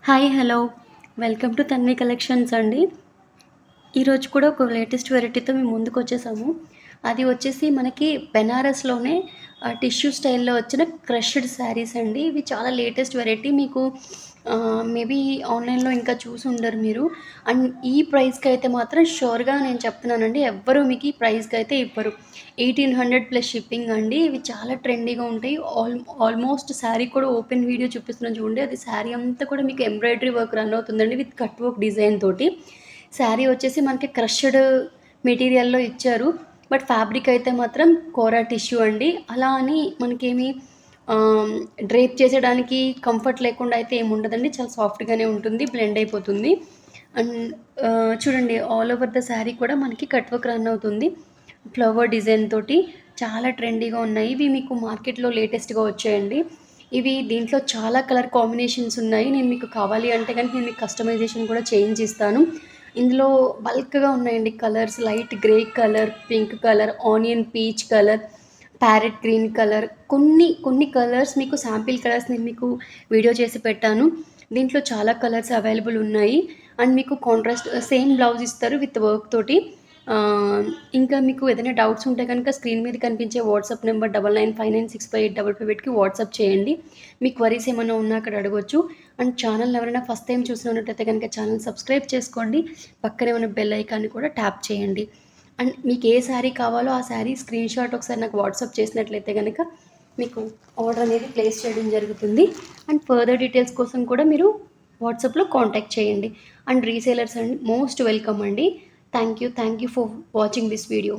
Hi hello welcome to Tanvi collections అండి. ఈరోజు కూడా ఒక లేటెస్ట్ వెరైటీతో మేము ముందుకు వచ్చేసాము. అది వచ్చేసి మనకి బెనారస్లోనే టిష్యూ స్టైల్లో వచ్చిన క్రష్డ్ శారీస్ అండి. ఇవి చాలా లేటెస్ట్ వెరైటీ. మీకు మేబీ ఆన్లైన్లో ఇంకా చూసి ఉండరు మీరు. అండ్ ఈ ప్రైస్కి అయితే మాత్రం షూర్గా నేను చెప్తున్నానండి, ఎవ్వరూ మీకు ఈ ప్రైస్కి అయితే ఇవ్వరు. 1800 ప్లస్ షిప్పింగ్ అండి. ఇవి చాలా ట్రెండీగా ఉంటాయి. ఆల్మోస్ట్ శారీ కూడా ఓపెన్ వీడియో చూపిస్తున్నాను చూడండి. అది శారీ అంతా కూడా మీకు ఎంబ్రాయిడరీ వర్క్ రన్ అవుతుందండి, విత్ కట్ వర్క్ డిజైన్ తోటి. శారీ వచ్చేసి మనకి క్రష్డ్ మెటీరియల్‌లో ఇచ్చారు. బట్ ఫ్యాబ్రిక్ అయితే మాత్రం కోరా టిష్యూ అండి. అలా అని మనకేమి డ్రేప్ చేసేయడానికి కంఫర్ట్ లేకుండా అయితే ఏమి ఉండదండి. చాలా సాఫ్ట్‌గానే ఉంటుంది. బ్లెండ్ అయిపోతుంది. అండ్ చూడండి, ఆల్ ఓవర్ ద శారీ కూడా మనకి కట్ వర్క్ రన్ అవుతుంది. ఫ్లవర్ డిజైన్ తోటి చాలా ట్రెండీగా ఉన్నాయి. ఇవి మీకు మార్కెట్‌లో లేటెస్ట్‌గా వచ్చాయండి. ఇవి దీంట్లో చాలా కలర్ కాంబినేషన్స్ ఉన్నాయి. నేను మీకు కావాలి అంటే గనుక నేను మీకు కస్టమైజేషన్ కూడా చేయించిస్తాను. ఇందులో బల్క్‌గా ఉన్నాయండి colours. Light grey colour, pink colour, onion peach colour, parrot green colour, కొన్ని కలర్స్ మీకు శాంపిల్ కలర్స్ నేను మీకు వీడియో చేసి పెట్టాను. దీంట్లో చాలా కలర్స్ అవైలబుల్ ఉన్నాయి. అండ్ మీకు కాంట్రాస్ట్ సేమ్ బ్లౌజ్ ఇస్తారు విత్ వర్క్ తోటి. ఇంకా మీకు ఏదైనా డౌట్స్ ఉంటే కనుక స్క్రీన్ మీద కనిపించే వాట్సాప్ నెంబర్ 9959658558కి వాట్సాప్ చేయండి. మీ క్వరీస్ ఏమైనా ఉన్నా అక్కడ అడగొచ్చు. అండ్ ఛానల్‌ని ఎవరైనా ఫస్ట్ టైం చూసినట్టయితే కనుక ఛానల్ సబ్స్క్రైబ్ చేసుకోండి. పక్కనే ఉన్న బెల్ ఐకాన్ని కూడా ట్యాప్ చేయండి. అండ్ మీకు ఏ శారీ కావాలో ఆ శారీ స్క్రీన్ షాట్ ఒకసారి నాకు వాట్సాప్ చేసినట్లయితే కనుక మీకు ఆర్డర్ అనేది ప్లేస్ చేయడం జరుగుతుంది. అండ్ ఫర్దర్ డీటెయిల్స్ కోసం కూడా మీరు వాట్సాప్‌లో కాంటాక్ట్ చేయండి. And resellers and most welcome అండి. Thank you for watching this video.